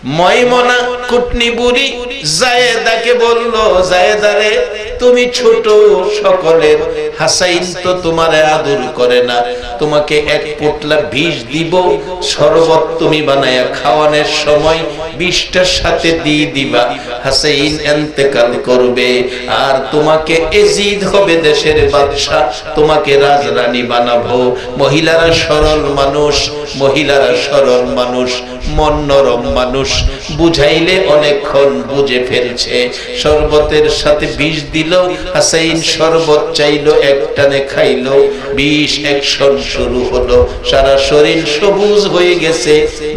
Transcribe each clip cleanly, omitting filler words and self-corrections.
ময়মনা কুটনি বুড়ি জায়েদাকে বলল, জায়েদা রে তুমি ছোট সকলের, হাসাইন তো তোমার আদর করে না, তোমাকে এক পোটলা বিষ দিব, শরবত তুমি বানায়া খাওয়ানোর সময় বিষটার সাথে দিয়ে দিবা, হাসাইন ইন্তেকাল করবে আর তোমাকে এজিদ হবে দেশের বাদশা, তোমাকে রাজরানী বানাবো। মহিলারা সরল মানুষ, মহিলারা সরল মানুষ, মন নরম মানুষ, বুঝাইলে অনেকক্ষণ বুঝে ফেলছে। শরবতের সাথে বিষ দিল, হাসাইন শরবত চাইলো, একটানে খাইলো, বিষ অ্যাকশন শুরু হলো, সারা শরীর সবুজ হয়ে গেছে,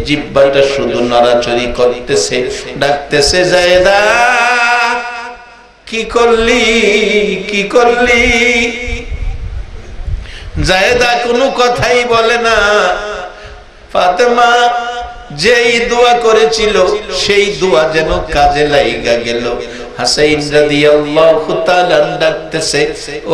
জিহ্বাটা শুধু নড়াচড়ি করতেছে, ডাকতেছে জায়েদা কি করলি, কি করলি? জায়েদা কোনো কথাই বলে না। ফাতেমা যেই দোয়া করেছিল সেই দোয়া যেন কাজে লাইগা গেল। হাসাইন রাদিয়াল্লাহু তাআলা ডাকতেছে,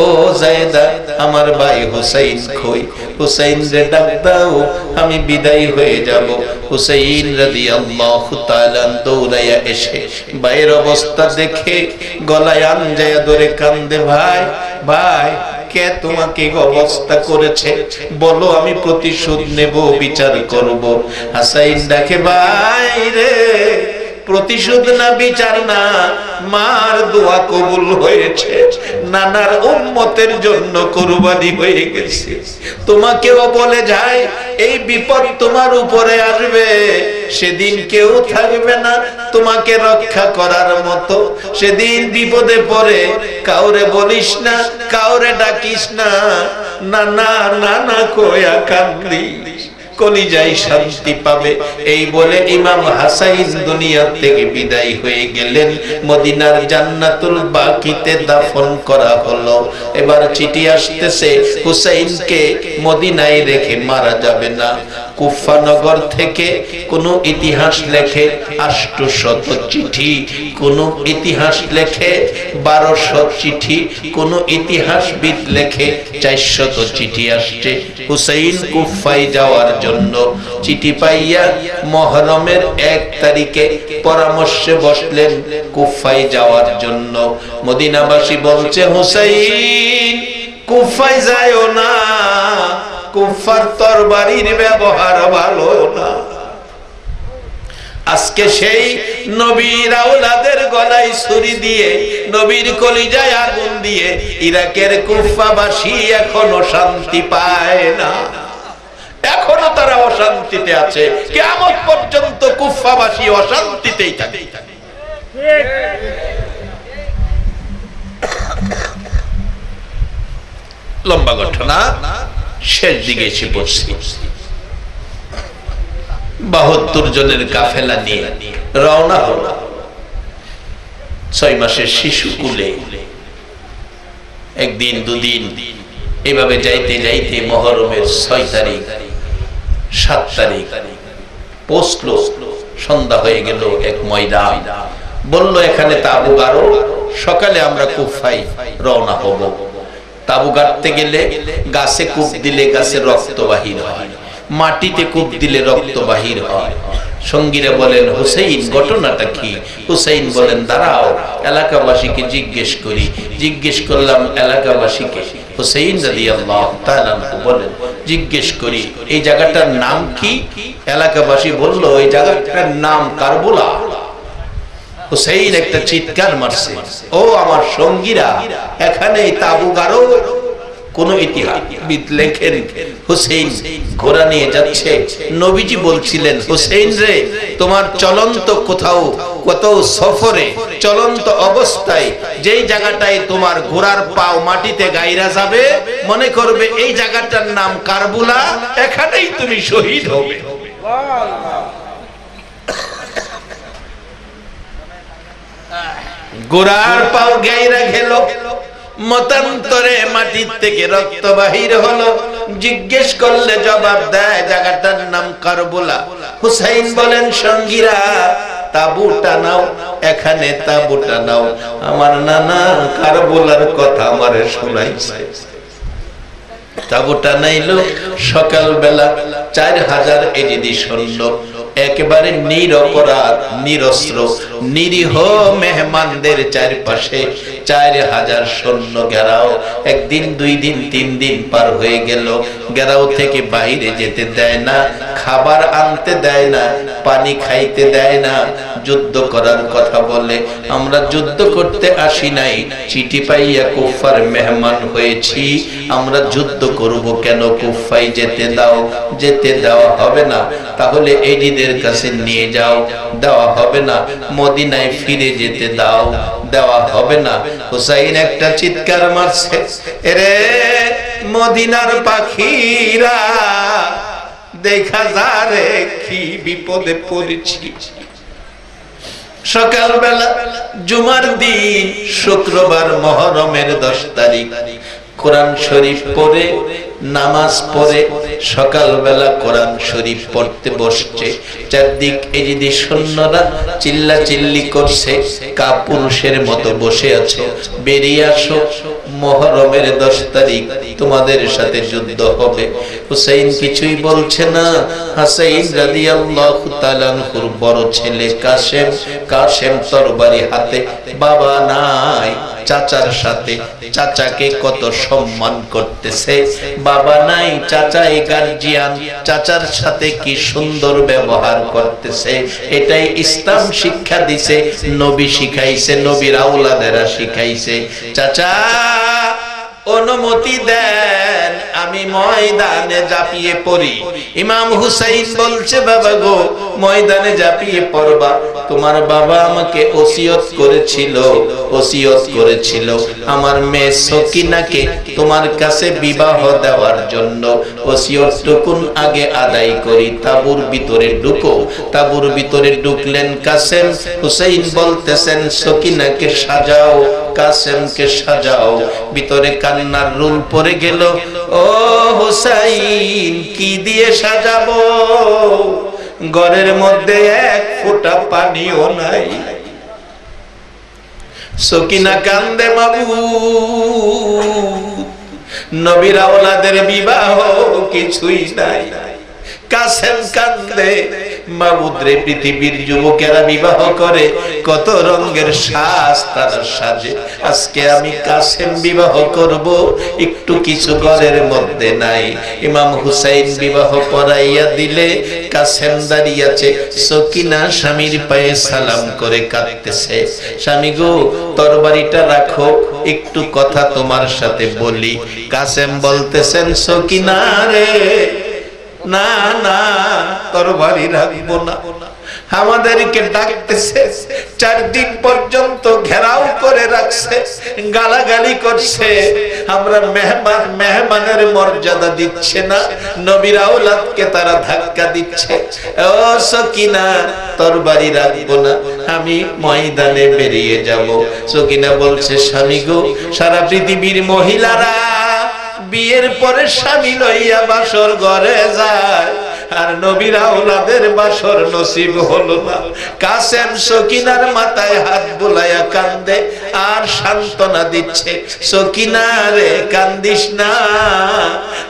ও জায়েদা আমার ভাই হুসাইন কই? হুসাইন রে ডাক দাও, আমি বিদায় হয়ে যাব। হুসাইন রাদিয়াল্লাহু তাআলা দৌড়াইয়া এসে ভাইয়ের অবস্থা দেখে গলায় আঞ্জায়া ধরে কান্দে, ভাই ভাই কে তোমাকে অবস্থা করেছে বলো, আমি প্রতিশোধ নেব, বিচার করব। হাসাইন ডাকে, ভাই রে প্রতিশোধ না বিচার না, মার দোয়া কবুল হয়েছে, নানার উম্মতের জন্য কুরবানি হয়ে গেছে। তোমাকেও বলে যায় এই বিপদ তোমার উপরে আসবে, সেদিন কেউ থাকবে না তোমাকে রক্ষা করার মতো। সেদিন বিপদে পড়ে কাউরে বলিস না, কাউরে ডাকিস না, নানা নানা কয়া কান্দিস, কলিজায় শান্তি পাবে। এই বলে ইমাম হাসাইন দুনিয়া থেকে বিদায় হয়ে গেলেন, মদিনার জান্নাতুল বাকিতে দাফন করা হলো। এবার চিঠি আসতেছে, হুসাইনকে মদিনায় রেখে মারা যাবে না। কুফা নগর থেকে কোন ইতিহাস লেখে 800 চিঠি, কোন ইতিহাস লেখে 1200 চিঠি, কোন ইতিহাসবিদ লেখে 400 চিঠি আসছে হুসাইন কুফায় যাওয়ার জন্য। চিঠি পাইয়া মুহররমের 1 তারিখে পরামর্শে বসলেন কুফায় যাওয়ার জন্য। মদিনাবাসী বলছে, হুসাইন কুফায় যায়ও না, কুফার তরবারির ব্যবহার ভালো না। আজকে সেই নবীর আওলাদের গলায় ছুরি দিয়ে, নবীর কলিজায় আগুন দিয়ে ইরাকের কুফাবাসী এখনো শান্তি পায় না, এখনো তারা অশান্তিতে আছে। কিয়ামত পর্যন্ত কুফাবাসী অশান্তিতেই থাকে। লম্বা ঘটনা, শেষ দিকে এসে পড়ছি। 72 জনের কাফেলা নিয়ে রওনা হলো। 6 মাসের শিশু কুলে একদিন দুদিন এভাবে যাইতে যাইতে মুহররমের 6 তারিখ 7 তারিখ পৌঁছলো। সন্ধ্যা হয়ে গেল। এক ময়দান বলল, এখানে তাবু গাড়ো, সকালে আমরা কুফায় রওনা হব। তাবু গাড়তে গেলে গাছে কূপ দিলে গাছে রক্ত বাহির হয়, মাটিতে কূপ দিলে রক্ত বাহির হয়। সঙ্গীরা বলেন, হুসাইন ঘটনাটা কি? হুসাইন বলেন, দাঁড়াও এলাকাবাসীকে জিজ্ঞেস করি। জিজ্ঞেস করলাম এলাকাবাসীকে। হুসাইন রাদিয়াল্লাহু তাআলা বলেন, জিজ্ঞেস করি এই জায়গাটার নাম কি? এলাকাবাসী বলল, এই জায়গাটার নাম কারবালা। হুসাইন একটা চিৎকার মারছে, ও আমার সঙ্গীরা, এখানে তাবু গাড়ো। কোন ইতিহাসবিদ লেখেন, হুসাইন ঘোড়া নিয়ে যাচ্ছে। নবীজি বলছিলেন, হুসাইন রে তোমার চলন্ত কোথাও কত সফরে চলন্ত অবস্থায় যেই জায়গাটায় তোমার ঘোড়ার পাও মাটিতে গাইরা যাবে, মনে করবে এই জায়গাটার নাম কারবালা, এখানেই তুমি শহীদ হবে। ঘোড়ার পাও গাইরা গেল, মতান্তরে মাটির থেকে রক্ত বাহির হলো। জিজ্ঞেস করলে জবাব দেয় জায়গাটার নাম কারবালা। হুসাইন বলেন, সঙ্গীরা তাবুটা নাও, এখানে তাবুটা নাও। আমার নানা কারবালার কথা আমারে শোনাইছে। তাবুটা নাইলো। সকালবেলা 4000 এজিদি সৈন্য একেবারে নিরপরাধ নিরস্ত্র নিরীহ মেহমানদের চারপাশে 4000 সৈন্য ঘেরাও। একদিন, 2 দিন, 3 দিন পার হয়ে গেল, ঘেরাও থেকে বাইরে যেতে দেয় না, খাবার আনতে দেয় না, পানি খাইতে দেয় না, যুদ্ধ করার কথা বলে। আমরা যুদ্ধ করতে আসি নাই, চিঠি পাইয়া কুফার মেহমান হয়েছি, আমরা যুদ্ধ করব কেন? কুফায় যেতে দাও। যেতে দেওয়া হবে না। তাহলে এজিদের কাছে নিয়ে যাও। দেওয়া হবে না। মদিনায় ফিরে যেতে দাও। দেওয়া হবে না। হুসাইন একটা চিৎকার মারছে, এরে মদিনার পাখিরা, দেখা যারে কি বিপদে পড়েছি। সকালবেলা জুমার দিন, শুক্রবার, মুহররমের 10 তারিখ, কোরআন শরীফ পড়ে নামাজ পড়ে সকালবেলা কোরআন শরীফ পড়তে বসছে। চারদিক এজিদি সৈন্যরা চিল্লা চিল্লি করছে, কাপুরুষের মতো বসে আছো, বেরিয়ে আসো, মুহররমের 10 তারিখ তোমাদের সাথে যুদ্ধ হবে। হুসাইন কিছুই বলছে না। হাসাইন রাদিয়াল্লাহু তাআলা আনহুর বড় ছেলে কাসেম তরবারি হাতে, বাবা নাই, চাচার সাথে, চাচাকে কত সম্মান করতেছে। বাবা নাই, চাচাই গার্জিয়ান, চাচার সাথে কি সুন্দর ব্যবহার করতেছে। এটাই ইসলাম শিক্ষা দিছে, নবী শিখাইছে, নবীর আওলাদেরা শিখাইছে। চাচা অনুমতি দেন, আমি ময়দানে ঝাঁপিয়ে পড়ি। ইমাম হুসাইন বলছে, বাবা গো, ময়দানে ঝাঁপিয়ে পড়বা? তোমার বাবা আমাকে ওসিয়ত করেছিল আমার মেয়ে সকিনাকে তোমার কাছে বিবাহ দেওয়ার জন্য। ওসিয়তটুকুন আগে আদায় করি, তাবুর ভিতরে ঢুকো। তাবুর ভিতরে ঢুকলেন কাসেম। হুসাইন বলতেছেন, সকিনাকে সাজাও, কাসেমকে সাজাও। ভিতরে কান্নার রুল পড়ে গেল। ও হুসাইন, কি দিয়ে সাজাবো? ঘরের মধ্যে 1 ফোঁটা পানিও নাই। সকিনা কান্দে, মাবুদ, নবীর আওলাদের বিবাহ কিছুই নাই। কাসেম কান্দে, মাবুদ রে, পৃথিবীর যুবকেরা বিবাহ করে, কত রঙের সাজ তারা সাজে, আজকে আমি কাসেম বিবাহ করব, একটু কিছু ঘরের মধ্যে নাই। ইমাম হুসাইন বিবাহ পড়াইয়া দিলে কাসেম দাঁড়িয়ে আছে। সকিনা স্বামীর পায়ে সালাম করে কাঁদতেছে, স্বামী গো, তরবারিটা রাখো, একটু কথা তোমার সাথে বলি। কাসেম বলতেছেন, সকিনা রে, না না, তরবারি রাখবো না। আমাদেরকে ডাকতেছে, 4 দিন পর্যন্ত ঘেরাও করে রাখছে, গালাগালি করছে। আমরা মেহমানের মর্যাদা দিচ্ছে না, নবীর আওলাদকে তারা ধাক্কা দিচ্ছে। ও সকিনা, তরবারি রাখবো না, আমি ময়দানে বেরিয়ে যাব। সকিনা বলছে, স্বামী গো, সারা পৃথিবীর মহিলারা বিয়ের পরে স্বামী লইয়া বাসর ঘরে যায়, আর নবীর আওলাদের বাসর নসিব হলো না। কাসেম সকিনার মাথায় হাত বুলাইয়া কান্দে আর সান্ত্বনা দিচ্ছে, সকিনা রে, কান্দিস না,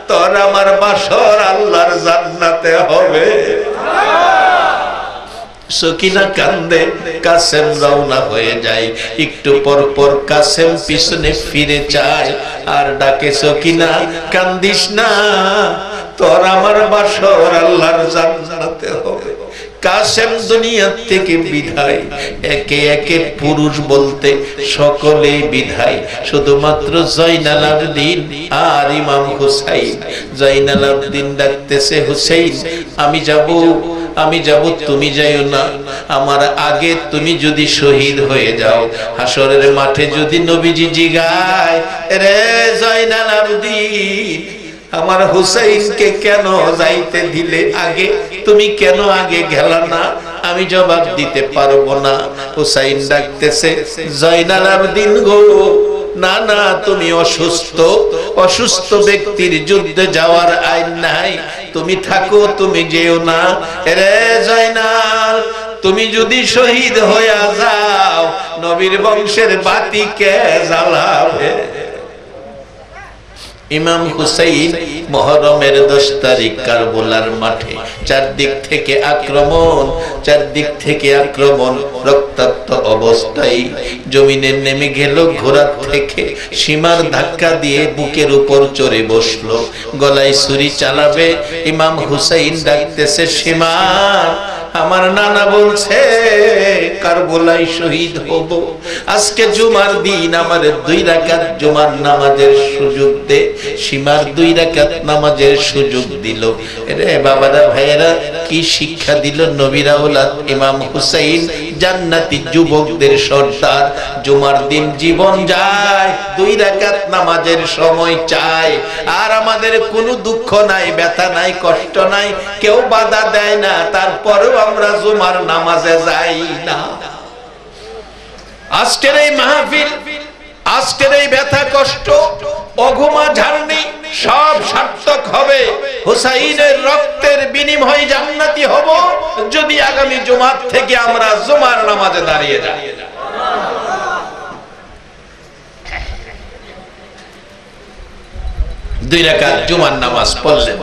তোর আমার বাসর আল্লাহর জান্নাতে হবে। সকিনা কান্দে, কাসেম রওনা হয়ে যায়। একটু পর পর কাসেম পিছনে ফিরে যায় আর ডাকে, সকিনা, কান্দিস না, তোর আমার বাসর আল্লাহর জান্নাতে হবে। কাসেম দুনিয়া থেকে বিদায়। একে একে পুরুষ বলতে সকলেই বিদায়, শুধুমাত্র জয়নাল আবেদিন আর ইমাম হুসাইন। জয়নাল আবেদিন ডাকতেছে, হুসাইন, আমি যাব, তুমি যাইও না। আমার আগে তুমি যদি শহীদ হয়ে যাও, হাসরের মাঠে যদি নবীজি জিগায়, রে জয়নাল আবেদিন, আমার হুসাইনকে কেন যাইতে দিলে আগে? তুমি কেন আগে গেলা না? আমি জবাব দিতে পারবো না। হুসাইন ডাকতেছে, জয়নাল আবেদিন গো, না না, তুমি অসুস্থ ব্যক্তির যুদ্ধে যাওয়ার আইন নাই, তুমি থাকো, তুমি যেও না। রে জয়নাল, তুমি যদি শহীদ হইয়া যাও, নবীর বংশের বাতি কে জ্বালাবে? ইমাম হুসাইন মুহররমের 10 তারিখ কারবালার মাঠে চারদিক থেকে আক্রমণ রক্তাক্ত অবস্থায় জমিনে নেমে গেল। ঘোড়া থেকে সীমার ধাক্কা দিয়ে বুকের উপর চড়ে বসলো। গলায় ছুরি চালাবে। ইমাম হুসাইন ডাকতেছে, সীমার আমার নানা বলছে কারবালায় শহীদ হব। আজকে জুমার দিন আমার 2 রাকাত জুমার নামাজের সুযোগ দে। সীমার 2 রাকাত নামাজের সুযোগ দিল। রে বাবারা ভাইয়েরা, কি শিক্ষা দিল নবীর আওলাদ ইমাম হুসাইন, জান্নাতি যুবকদের সর্দার। জুমার দিন জীবন যায়, 2 রাকাত নামাজের সময় চায়। আর আমাদের কোনো দুঃখ নাই, ব্যথা নাই, কষ্ট নাই, কেউ বাধা দেয় না, তারপরেও আমরা জুমার নামাজে যাই না। আজকের এই মাহফিল, আজকের এই ব্যথা কষ্ট, অঘুমা ঝাড়নি সব সার্থক হবে। হুসাইনের রক্তের বিনিময়ে জান্নাতি হব যদি আগামী জুমার থেকে আমরা জুমার নামাজে দাঁড়িয়ে যাই। 2 রাকাত জুমার নামাজ পড়লেন,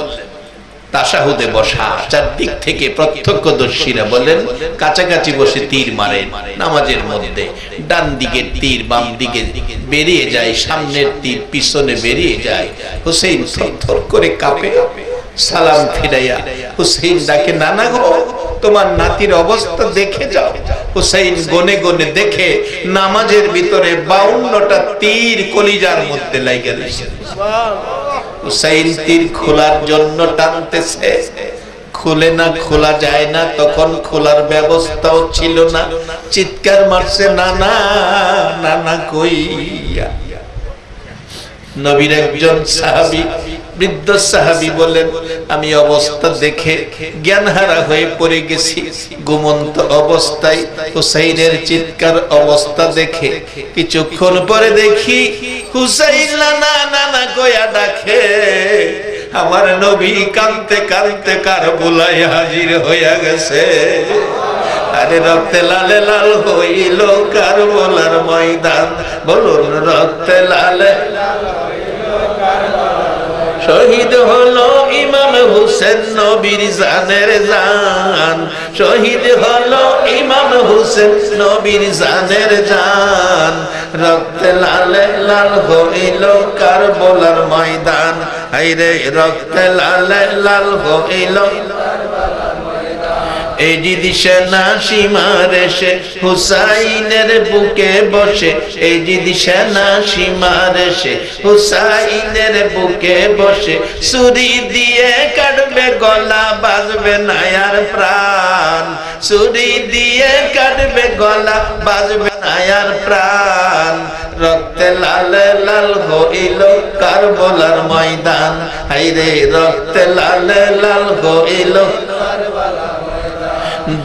তাশাহুদে বসা। চারদিক থেকে প্রত্যক্ষদর্শীরা বলেন কাছাকাছি বসে তীর মারেন নামাজের মধ্যে। ডান দিকের তীর বাম দিকে বেরিয়ে যায়, সামনের তীর পিছনে বেরিয়ে যায়। হুসাইন থরথর করে কাঁপে। সালাম ফিরাইয়া হুসাইন ডাকে, নানা গো, তোমার নাতির অবস্থা দেখে যাও। হুসাইন গনে গনে দেখে নামাজের ভিতরে 52টা তীর কলিজার মধ্যে লাগিয়ে দিয়েছে। হুসাইন তীর খোলার জন্য টানতেছে, খুলে না, খোলা যায় না। তখন খোলার ব্যবস্থাও ছিল না। চিৎকার মারছে, নানা নানা কইয়া। নবীর একজন সাহাবী, বৃদ্ধ সাহাবী বলেন, আমি অবস্থা দেখে জ্ঞানহারা হয়ে পড়ে গেছি। ঘুমন্ত অবস্থায় হুসাইনের চিৎকার অবস্থা দেখে কিছুক্ষণ পরে দেখি হুসাইন নানা নানা কইয়া ডাকে। আমার নবী কাঁদতে কাঁদতে কারবালায় হাজির হইয়া গেছে। আরে রক্তে লালে লাল হইল কারবালার ময়দান। বলুন, রক্তে লালে শহীদ হলো ইমাম হুসেন নবীর জানের জান। শহীদ হলো ইমাম হুসেন নবীর জানের জান। রক্তে লালে লাল হইল কারবালার ময়দান। হায়রে রক্তে লালে লাল হইল। এই জিদি সেনা সীমার এসে হুসাইনের বুকে বসে। এই জিদি সেনা সীমার এসে হুসাইনের বুকে বসে। ছুরি দিয়ে কাটবে গলা, বাজবে না আর প্রাণ। ছুরি দিয়ে কাটবে গলা, বাজবে না আর প্রাণ। রক্তে লাল লাল হইল কারবালার ময়দান। হায়রে রক্তে লাল লাল হইল।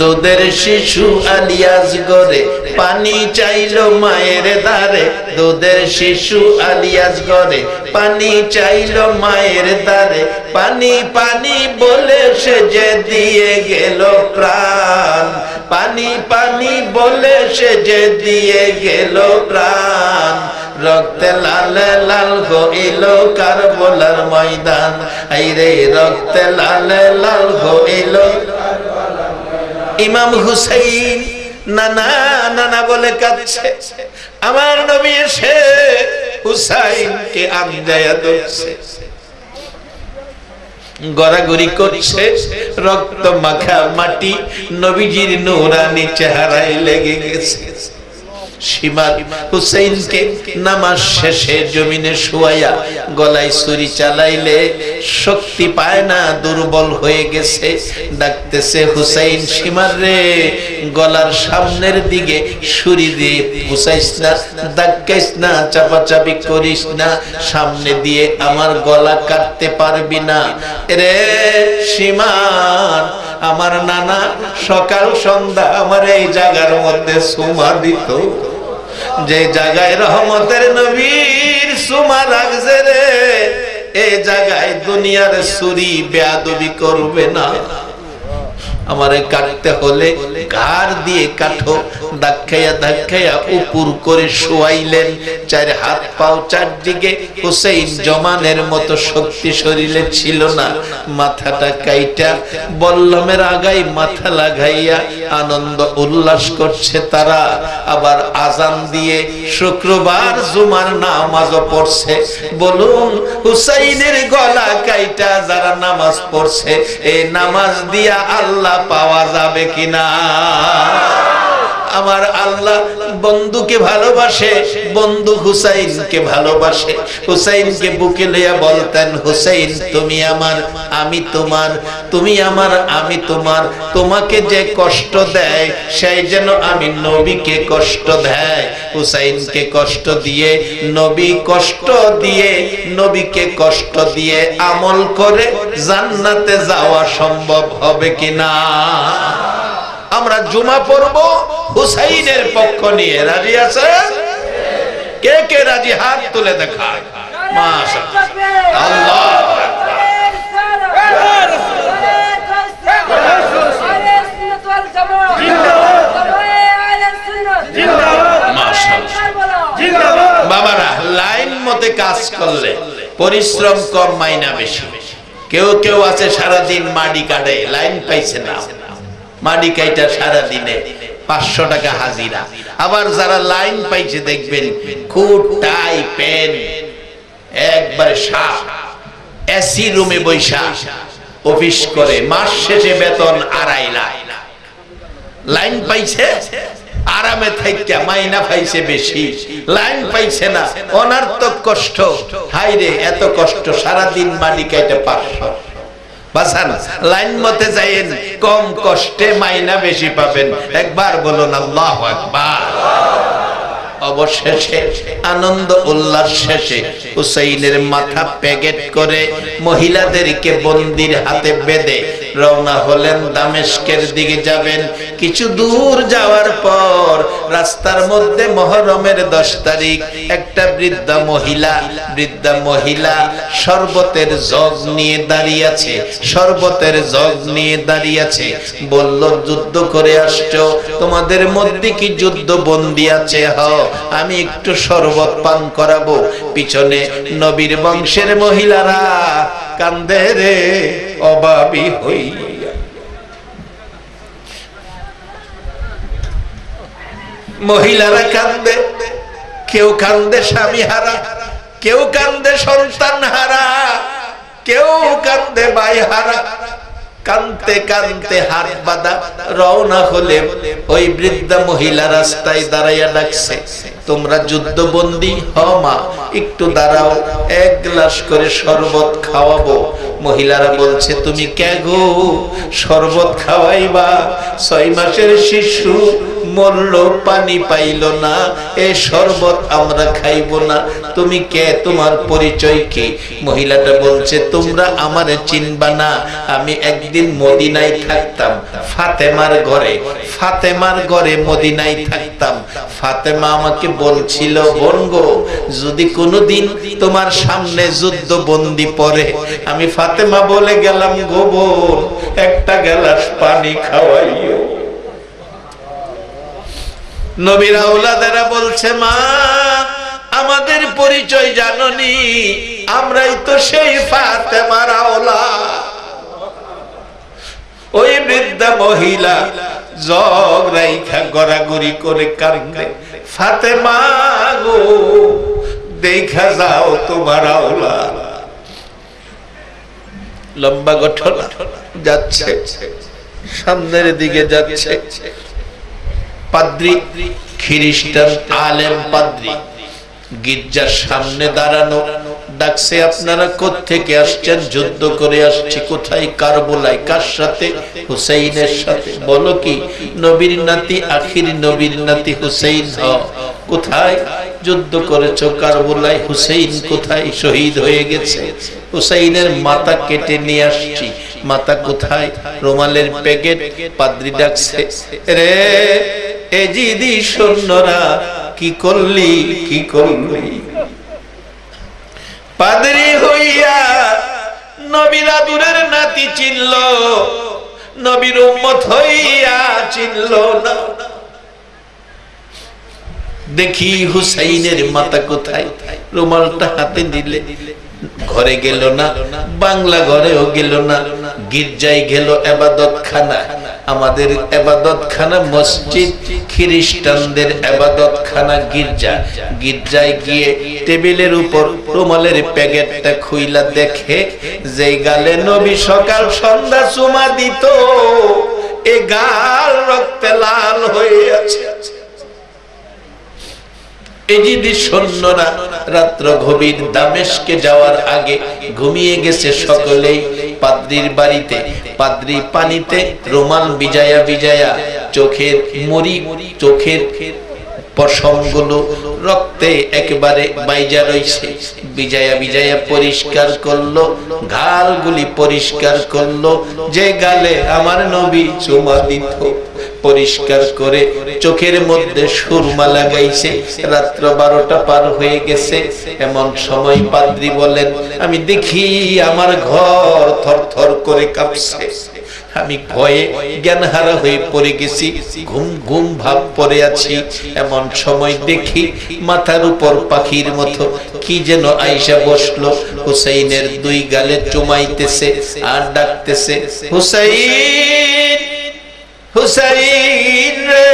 দুধের শিশু আলিয়াস গরে পানি চাইলো মায়ের দ্বারে। দুধের শিশু আলিয়াস গরে পানি চাইলো মায়ের দ্বারে। পানি পানি বলে সে যে দিয়ে গেল প্রাণ। পানি পানি বলে সে যে দিয়ে গেল প্রাণ। রক্তে লাল লাল হইল কারবালার ময়দান। আইরে রক্তে লাল লাল হইল। ইমাম হুসাইন নানা নানা বলে কাঁদছে। আমার নবী এসে হুসাইনকে আমজায়া ধরছে, গড়াগড়ি করছে। রক্ত মাখা মাটি নবীজির নূরানি চেহারায় লেগে গেছে। সীমার হুসাইনকে নামাজ শেষে জমিনে শুয়াইয়া গলায় ছুরি চালাইলে শক্তি পায় না, দুর্বল হয়ে গেছে। ডাকতেছে, হুসাইন সীমার রে, গলার সামনের দিকে ছুরি দিয়ে পুষাইস না, দাগাইস না, চাপাচাপি করিস না। সামনে দিয়ে আমার গলা কাটতে পারবি না রে সীমার। আমার নানা সকাল সন্ধ্যা আমার এই জায়গার মধ্যে সুমা দিত, যে জায়গায় রহমতের নবীর সুমা লাগছে রে, এই জায়গায় দুনিয়ার ছুরি বেয়াদবি করবে না। আমারে কাটতে হলে ঘাড় দিয়ে কাটো। ধাক্কাইয়া ধাক্কাইয়া উপর করে শোয়াইলেন। চার হাত পাও চারদিকে। হুসাইন জমানের মতো শক্তি শরীরে ছিল না। মাথাটা কাইটা বল্লমের আগায় মাথা লাগাইয়া আনন্দ উল্লাস করছে তারা। আবার আজান দিয়ে শুক্রবার জুমার নামাজও পড়ছে। বলুন হুসাইনের গলা কাইটা যারা নামাজ পড়ছে, এই নামাজ দিয়া আল্লাহ পাওয়া যাবে কিনা? আমার আল্লাহ বন্ধুকে ভালোবাসে, বন্ধু হুসাইনকে ভালোবাসে। হুসাইনকে বুকে লইয়া বলতেন, হুসাইন তুমি আমার আমি তোমার, তুমি আমার আমি তোমার। তোমাকে যে কষ্ট দেয় সেই যেন আমি নবীকে কষ্ট দেয়। হুসাইনকে কষ্ট দিয়ে নবী কষ্ট দিয়ে নবীকে কষ্ট দিয়ে আমল করে জান্নাতে যাওয়া সম্ভব হবে কিনা? আমরা জুমা পড়ব হুসাইনের পক্ষ নিয়ে। রাজি আছে? কে কে রাজি? হাত তুলে দেখায়। মাশাআল্লাহ, আল্লাহু আকবার। মাশাআল্লাহ। বাবারা, লাইন মতে কাজ করলে পরিশ্রম কম, মাইনা বেশি। কেউ কেউ আছে সারাদিন মাটি কাটে, লাইন পাইছে না। মাটি কাইটা সারা দিনে 500 টাকা হাজিরা। আবার যারা লাইন পাইছে দেখবেন কোট টাই পেন একবারে সাফ, এসি রুমে বৈশা অফিস করে, মাস শেষে বেতন 2.5 লাখ। লাইন পাইছে আরামে থাইকা, মাইনা পাইছে বেশি, লাইন পাইছে না, অনার্থক কষ্ট। হাইরে এত কষ্ট, সারাদিন মাটি কাইটা 500। বাসান লাইন মতে যাইয়েন, কম কষ্টে মাইনা বেশি পাবেন। একবার বলুন আল্লাহু আকবার। অবশেষে আনন্দ উল্লাস শেষে হুসাইনের মাথা প্যাকেট করে মহিলাদেরকে বন্দির হাতে বেঁধে রওনা হলেন দামেস্কের দিকে যাবেন। কিছু দূর যাওয়ার পর রাস্তার মধ্যে মুহররমের 10 তারিখ একটা বৃদ্ধা মহিলা শরবতের জগ নিয়ে দাঁড়িয়ে আছে, শরবতের জগ নিয়ে দাঁড়িয়ে আছে। বলল, যুদ্ধ করে আসছো, তোমাদের মধ্যে কি যুদ্ধ বন্দী আছে? আমি একটু শরবত পান করাবো। পিছনে নবীর বংশের মহিলারা কান্দে রে অভাবী হইয়া। মহিলারা কান্দে, কেউ কান্দে স্বামী হারা, কেউ কান্দে সন্তান হারা, কেউ কান্দে ভাই হারা। কানতে কানতে হাত বাঁধা রওনা হলে ওই বৃদ্ধা মহিলা রাস্তায় দাঁড়াইয়া ডাকছে, তোমরা যুদ্ধবন্দী? হ মা, একটু দাঁড়াও, 1 গ্লাস করে শরবত খাওয়াবো। মহিলারা বলছে, তুমি কে গো শরবত খাওয়াইবা? 6 মাসের শিশু মরল, পানি পাইল না, এ শরবত আমরা খাইব না। তুমি কে? তোমার পরিচয় কি? মহিলাটা বলছে, তোমরা আমারে চিনবা না। আমি একদিন মদিনায় থাকতাম, ফাতেমার ঘরে মদিনায় থাকতাম। ফাতেমা আমাকে বলছিল, বোন গো, যদি কোনোদিন তোমার সামনে যুদ্ধ বন্দী পড়ে, আমি ফাতেমা বলে গেলাম, গো বোন, 1 গ্লাস পানি খাওয়াইও। নবীর আওলাদেরা বলছে, মা আমাদের পরিচয় জাননি, আমরাই তো সেই ফাতেমার আওলাদ। ওই বৃদ্ধা মহিলা জগ রাইখা গড়াগড়ি করে কান্দে, ফাতেমা গো, দেখা যাও তোমার আওলাদ। লম্বা ঘটনা যাচ্ছে, সামনের দিকে যাচ্ছে। পাদ্রী, খ্রিস্টান আলেম পাদ্রী গির্জার সামনে দাঁড়ানো, ডাকছে, আপনারা কোত্থেকে আসছেন? যুদ্ধ করে আসছি। কোথায়? কারবালায়। কার সাথে? হুসাইনের সাথে। বলো কি? নবীর নাতি, আখির নবীর নাতি হুসাইন। কোথায় যুদ্ধ করেছো? কারবালায়। হুসাইন কোথায়? শহীদ হয়ে গেছে। হুসাইনের মাথা কেটে নিয়ে আসছি। মাথা কোথায়? রুমালের প্যাকেট। পাদ্রী ডাকছে, রে এজিদি সৈন্যরা, কি করলি, কি করলি? পাদ্রী হইয়া নবীর আদুরের নাতি চিনল, নবীর উম্মত হইয়া চিনল না। দেখি হুসাইনের মাথা কোথায়, রুমালটা হাতে দিলে ঘরে গেল না, বাংলা ঘরেও গেল না, গির্জায় গেল, ইবাদত খানা। আমাদের ইবাদত খানা মসজিদ, খ্রিস্টানদের ইবাদত খানা গির্জা। গির্জায় গিয়ে টেবিলের উপর রুমালের প্যাকেটটা খুইলা দেখে যে গালে নবী সকাল সন্ধ্যা চুমা দিত, এ গাল রক্তে লাল হয়ে আছে। এজিদি সৈন্যরা রাত্র গভীর দামেস্কে যাওয়ার আগে ঘুমিয়ে গেছে সকলেই পাদ্রীর বাড়িতে। পাদ্রী পানিতে রুমাল ভিজায়া ভিজায়া চোখের মরি, চোখের পশমগুলো রক্তে একেবারে বাইজা রইছে, ভিজায়া ভিজায়া পরিষ্কার করলো, গালগুলি পরিষ্কার করলো, যে গালে আমার নবী চুমা দিত পরিষ্কার করে চোখের মধ্যে সুরমা লাগাইছে। রাত্র 12টা পার হয়ে গেছে। এমন সময় পাদ্রী বলেন, আমি দেখি আমার ঘর থরথর করে কাঁপছে, আমি ভয়ে জ্ঞানহারা হয়ে পড়ে গেছি, ঘুম ঘুম ভাব পড়ে আছি। এমন সময় দেখি মাথার উপর পাখির মতো কি যেন আইসা বসলো, হুসাইনের 2 গালে চুমাইতেছে আর ডাকতেছে, হুসাইন হুসাইন রে,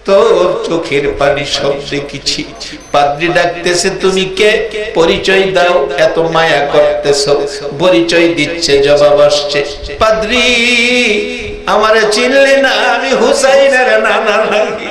তোর চোখের পানি সব দেখেছি। পাদ্রী ডাকতেছে, তুমি কে? পরিচয় দাও, এত মায়া করতেছো। পরিচয় দিচ্ছে, জবাব আসছে, পাদ্রী আমারে চিনলে না, আমি হুসাইনের নানা লাগি।